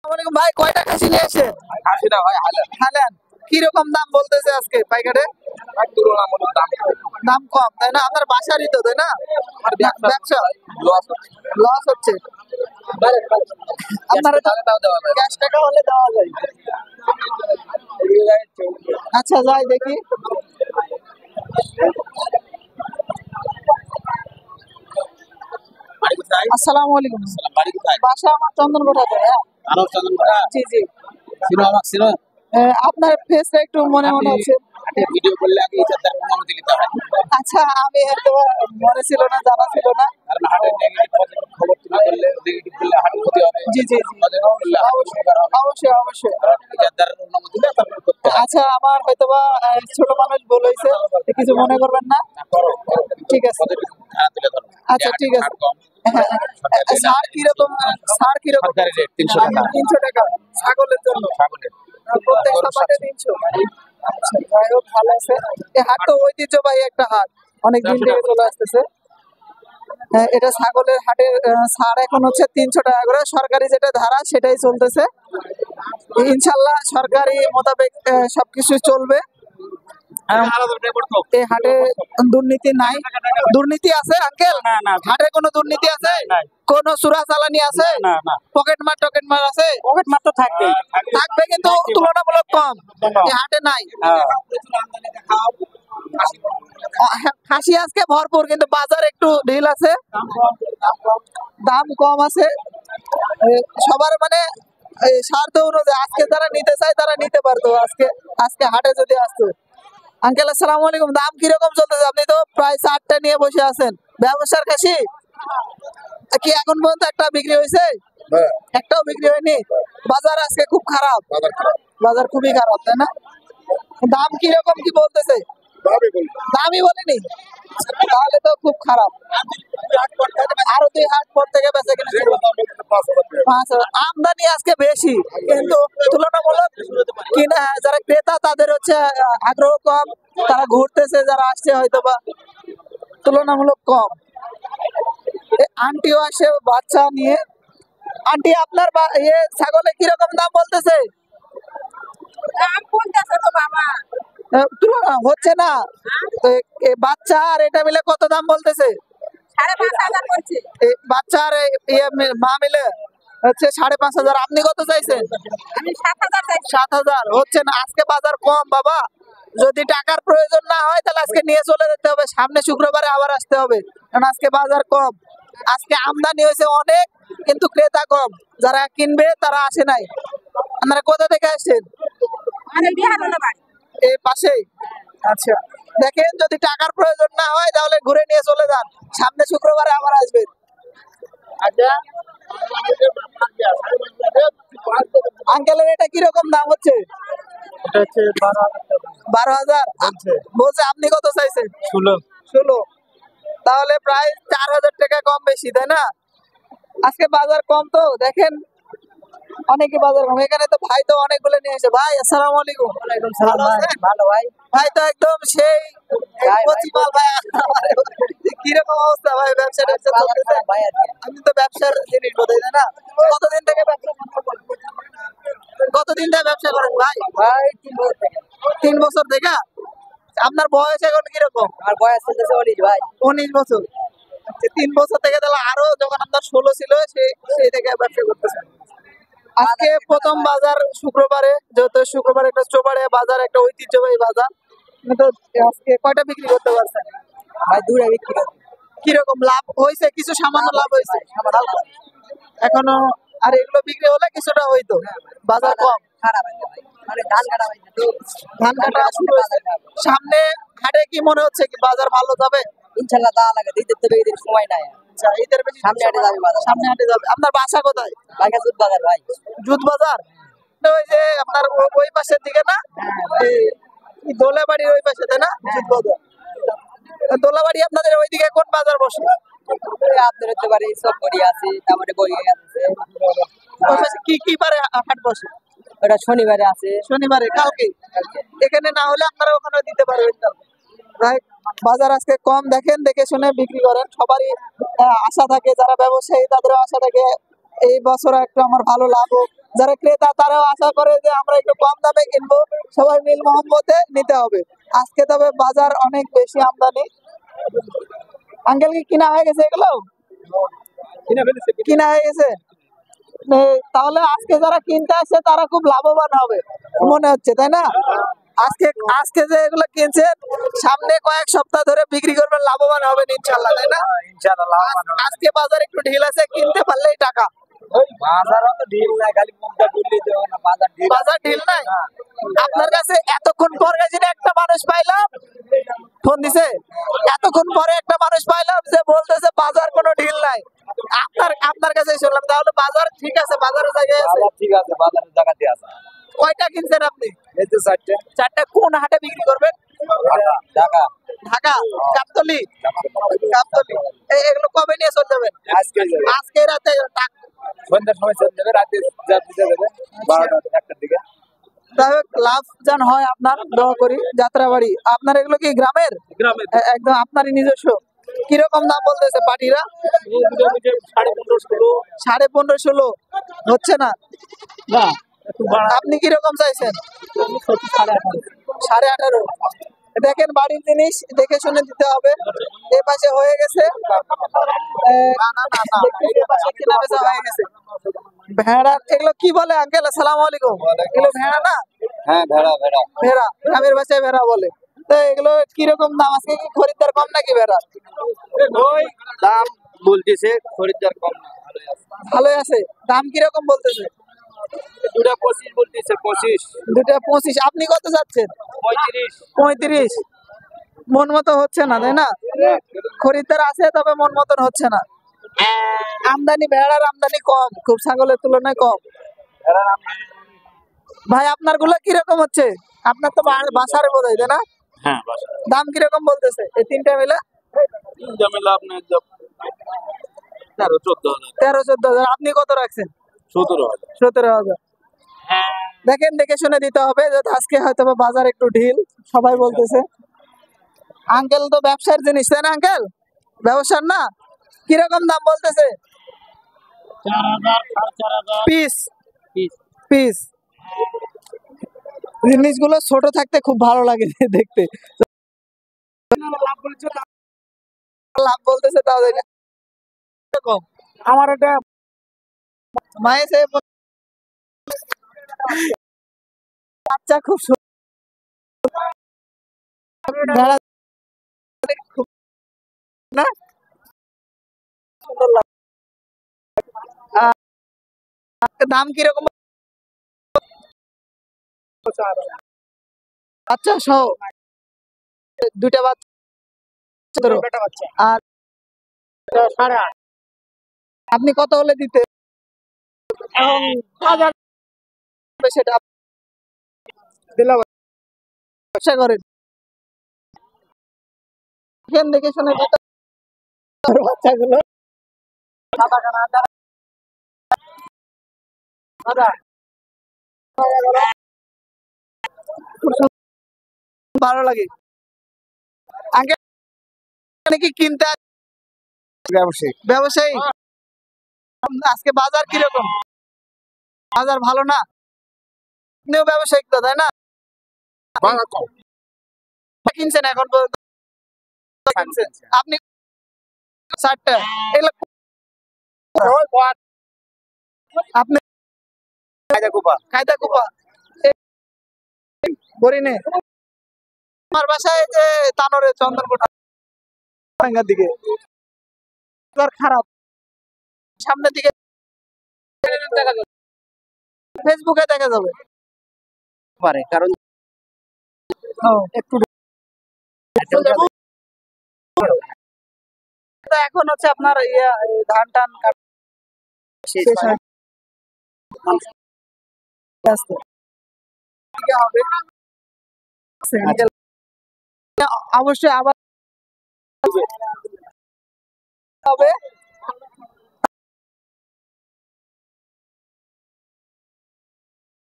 আসসালামু ভাই, কয়টা খাসি নিয়ে এসে? খাসিটা ভাই হালেন কি রকম দাম বলতেছে আজকে পাইকারে? ভাই তুলনামূলক দাম দাম কম তাই না? আপনার বাসারই তো তাই না? ব্যবসা লস লস হচ্ছে। আপনারা ক্যাশ টাকা হলে দেওয়া যায়। আচ্ছা যাই দেখি। আসসালামু আলাইকুম। বাসা আমার চন্দনকোঠাতে। হ্যাঁ জি জি। আপনার ফেসটা একটু মনে মনে আছে। ভিডিও করলে আগে ইজাদার অনুমতি নিতে হয়, আচ্ছা আমি হয়তো মনে ছিল না, জানা ছিল না। কারণ হাটের নেগেটিভ খবর তুলে ধরলে নেগেটিভ করলে হাটের ক্ষতি হবে। জি জি জি, করলে অবশ্যই অবশ্যই। ইজাদার অনুমতি নিলে তারপর করতে হয়। আচ্ছা আমার হয়তোবা ছোট মানুষ বলেছে, কিছু মনে করবেন না। ঠিক আছে তুলে ধরো। আচ্ছা ঠিক আছে। সার কিরকম? সার কিরকম? সরকারি রেট 300 টাকা। 300 টাকা ছাগলের জন্য। ছাগলের প্রত্যেক সপ্তাহে 300। আচ্ছা যাই হোক, ভালো আছে। এই হাট তো ঐতিহ্যবাহী একটা হাট, অনেক দিন থেকে চলে আসতেছে। এটা ছাগলের হাটের ছাড় এখন হচ্ছে 300 টাকা করে। সরকারি যেটা ধারা সেটাই চলতেছে। ইনশাল্লাহ সরকারি মোতাবেক সবকিছু চলবে। এই হাটে দুর্নীতি নাই। দুর্নীতি আছে আঙ্কেল? হাটে কোনো দুর্নীতি আছে? কোন চোরা চালানি আছে? পকেট মার আছে? পকেট মার তো থাকবেই, থাকবে কিন্তু তুলনামূলক কম। এই হাটে নাই। খাসি আজকে ভরপুর, কিন্তু বাজার একটু ঢিল আছে, দাম কম আছে। সবার মানে স্বার্থ অনুযায়ী আজকে যারা নিতে চায় তারা নিতে পারতো। আজকে হাটে যদি আসতো। আঙ্কেল আসসালামু আলাইকুম। দাম কিরকম চলতেছে? আপনি তো প্রায় 4টা নিয়ে বসে আছেন। ব্যবসার খাসি কি এখন পর্যন্ত একটা বিক্রি হয়েছে? একটাও বিক্রি হয়নি। বাজার আজকে খুব খারাপ। বাজার খুবই খারাপ তাই না? দাম কিরকম কি বলতেছে? দামই বলেনি, তাহলে তো খুব খারাপ। আরো 2 হাট পর থেকে বেঁচে কিনা শুরু। 5,000। আমদানি আজকে বেশি, কিন্তু তুলনামূলক কিনা যারা ক্রেতা তাদের হচ্ছে আগ্রহ কম। তারা ঘুরতেছে, যারা আসছে হয়তো বা তুলনামূলক কম। আন্টিও আসে বাচ্চা নিয়ে। আন্টি আপনার ছাগলে কিরকম দাম বলতেছে? তুলনা হচ্ছে না। বাচ্চা আর এটা মিলে কত দাম বলতেছে? 5,500 বাচ্চা আর মা মিলে হচ্ছে 5,500। আপনি কত চাইছেন? 7,000 হচ্ছে না। আজকে বাজার কম বাবা। যদি টাকার প্রয়োজন না হয় তাহলে আজকে নিয়ে চলে যেতে হবে, সামনে শুক্রবারে আবার আসতে হবে, কারণ আজকে বাজার কম। আজকে আমদানি হয়েছে অনেক, কিন্তু ক্রেতা কম। যারা কিনবে তারা আসে নাই। আপনারা কোথা থেকে আসছেন? এই পাশেই। আচ্ছা দেখেন, যদি টাকার প্রয়োজন না হয় তাহলে ঘুরে নিয়ে চলে যান, সামনে শুক্রবারে আবার আসবেন। আচ্ছা আঙ্কেলের এটা কিরকম দাম হচ্ছে? 12,000 বলছে। আপনি কত চাইছেন? 16। তাহলে প্রায় 4,000 টাকা কম বেশি তাই না? আজকে বাজার কম তো দেখেন, অনেকে বাজার কম। এখানে তো ভাই তো অনেকগুলো নিয়ে এসে। ভাই আসসালামু আলাইকুম। ভালো ভাই। ভাই তো একদম সেই কচি মাল ভাই। কিরকম অবস্থা ভাই? ব্যবসা চলতেছে? আমি তো ব্যবসার জিনিস বোঝাই না। কতদিন থেকে ব্যবসা করেন ভাই? 3 বছর থেকে। আপনার বয়স এখন কিরকম? আমার বয়স চলতেছে 19 ভাই। 19 বছর। 3 বছর থেকে তাহলে আরো যখন আপনার 16 ছিল সেই থেকে ব্যবসা করতেছেন। আজকে প্রথম বাজার শুক্রবারে, যেহেতু শুক্রবারে একটা চোবাড়িয়া বাজার, একটা ঐতিহ্যবাহী বাজার। তো আজকে কয়টা বিক্রি করতে পারছেন ভাই? 2টা বিক্রি করছি। কিরকম লাভ হয়েছে? কিছু সামান্য লাভ হয়েছে এখনো। আর এগুলো বিক্রি হলে কিছুটা হইতো। বাজার কম, মানে ধান কাটা শুরু হয়েছে। সামনে হাটে কি মনে হচ্ছে কি বাজার ভালো যাবে? ইনশাআল্লাহ তা লাগে। ঈদের তো বেশি সময় নাই। আচ্ছা ঈদের বেশি সামনে হাটে যাবে বাজার। সামনে হাটে যাবে। আপনার বাসা কোথায়? বাগা দুধ বাজার ভাই। জুত বাজার। ওই যে আপনার ওই পাশের দিকে না, এই দোলাবাড়ির ওই পাশে তাই না? জুত বাজার। দোলাবাড়ি আপনাদের ওইদিকে কোন বাজার বসে? আপনার হতে পারে সব করি আছে, তারপরে বই আছে। ওই পাশে কি বারে হাট বসে? ওটা শনিবারে আছে। শনিবারে। কালকে এখানে না হলে আপনারা ওখানে দিতে পারবেন কালকে। রাইট। বাজার আজকে কম, দেখেন দেখে শুনে বিক্রি করেন। সবারই আশা থাকে, যারা ব্যবসায়ী তাদেরও আশা থাকে এই বছর একটু আমার ভালো লাভ হোক। যারা ক্রেতা তারাও আশা করে যে আমরা একটু কম দামে কিনবো, সবাই মিল মোহাম্মতে নিতে হবে। আজকে তবে বাজার অনেক বেশি আমদানি। আঙ্কেল কি কিনা হয়ে গেছে এগুলো? কিনা হয়ে গেছে। তাহলে আজকে যারা কিনতে আসছে তারা খুব লাভবান হবে মনে হচ্ছে, তাই না? আজকে আজকে যে এগুলো কিনছেন, সামনে কয়েক সপ্তাহ ধরে বিক্রি করবেন, লাভবান হবেন ইনশাল্লাহ, তাই না? ইনশাআল্লাহ লাভবান হবে। আজকে বাজার একটু ঢিল আছে, কিনতে পারলেই টাকা। বাজারও তো ঢিল নাই, খালি মুখটা ঢুকলেই তো হবে না, বাজার ঢিল বাজার ঢিল নাই। আপনার কাছে এতক্ষণ পরে যে একটা মানুষ পাইলাম ফোন দিছে, এতক্ষণ পরে একটা মানুষ পাইলাম যে বলতেছে বাজার কোনো ঢিল নাই। আপনার কাছে শুনলাম, তাহলে বাজার ঠিক আছে, বাজারের জায়গায় আছে। বাজার ঠিক আছে, বাজারের জায়গাতে আছে। কয়টা কিনছেন আপনি? এই তো চারটে। চারটা। কোন হাটে বিক্রি করবেন? ঢাকা। ঢাকা, গাবতলী। গাবতলী। এগুলো কবে নিয়ে চলে যাবেন? আজকে যাবে। আজকে রাতে সন্ধ্যার সময় চলে যাবে, রাতে দিতে যাবে 12টা 1টার দিকে। যাই হোক, লাভ যেন হয় আপনার, দোয়া করি। যাত্রাবাড়ি আপনার এগুলো কি গ্রামের? গ্রামের। একদম আপনারই নিজস্ব। কিরকম দাম বলতেছে পাটিরা? 15.5 15.5 হচ্ছে না। আপনি কিরকম চাইছেন? 18.5। দেখেন, বাড়ির জিনিস দেখে শুনে দিতে হবে। এ পাশে হয়ে গেছে, এ পাশে কেনা বেচা হয়ে গেছে। ভেড়া, এগুলো কি বলে আঙ্কেল? আসসালামু আলাইকুম। এগুলো ভেড়া না? হ্যাঁ, ভেড়া ভেড়া। ভেড়া, গ্রামের ভাষায় ভেড়া বলে। তো এগুলো কিরকম দাম? আজকে কি খরিদ্দার কম নাকি ভেড়া? ওই দাম বলতেছে, খরিদ্দার কম না, ভালোই আছে। ভালোই আছে। দাম কিরকম বলতেছে? দুটা 25 বলতেছে, 25 দুটা 25। আপনি কত যাচ্ছেন? 35। 35। মন মতো হচ্ছে না, তাই না? খরিদ্দার আছে, তবে মন মতন হচ্ছে না। আমদানি, ভেড়ার আমদানি কম, খুব ছাগলের তুলনায় কম। ভাই, আপনার গুলো কিরকম হচ্ছে? আপনার তো বাসারে বোধ হয়, তাই না? হ্যাঁ, বাসা। দাম কিরকম বলতেছে এই তিনটা মিলে? জামিলা আপনার 13-14 হাজার। 13-14 হাজার। আপনি কত রাখছেন? 17 হাজার। 17 হাজার। দেখেন, দেখে শুনে দিতে হবে। যেহেতু আজকে হয়তো বা বাজার একটু ঢিল, সবাই বলতেছে। আঙ্কেল তো ব্যবসার জিনিস, তাই না আঙ্কেল? ব্যবসার না? কিরকম দাম বলতেছে? 4,000, 4,500 পিস পিস। পিস। জিনিসগুলো ছোট থাকতে খুব ভালো লাগে দেখতে। লাভ বলতেছে, তাও জানি না। এরকম আমার এটা মায়ের সে বাচ্চা খুব ভেড়া খুব না সুন্দর লাগে। দাম কিরকম? বাচ্চা সহ দুইটা বাচ্চা ধরো। আর আপনি কত হলে দিতে? বাজার সেটা দিলাম। ব্যবসা করেন, দেখেন দেখে শুনে দিতে হবে বাচ্চাগুলো। খুব ভালো লাগে। আগে কি কিনতে ব্যবসায়ী। ব্যবসায়ী? আজকে বাজার কিরকম? বাজার ভালো না? আপনিও ব্যবসায়িক তো, তাই না? বাজার কম। কিনছেন এখন পর্যন্ত? কিনছেন আপনি 60টা। এগুলো আপনি কায়দা কুপা বরিনে। আমার বাসায় যে তানোরে চন্দনকোটা ভাঙ্গার দিকে এবার খারাপ, সামনের দিকে দেখা যাবে, ফেসবুকে দেখা যাবে পারে, কারণ একটু এখন হচ্ছে আপনার ধান টান শেষ হয়। ব্যস্ত। কি হবে? অবশ্যই আবার হবে।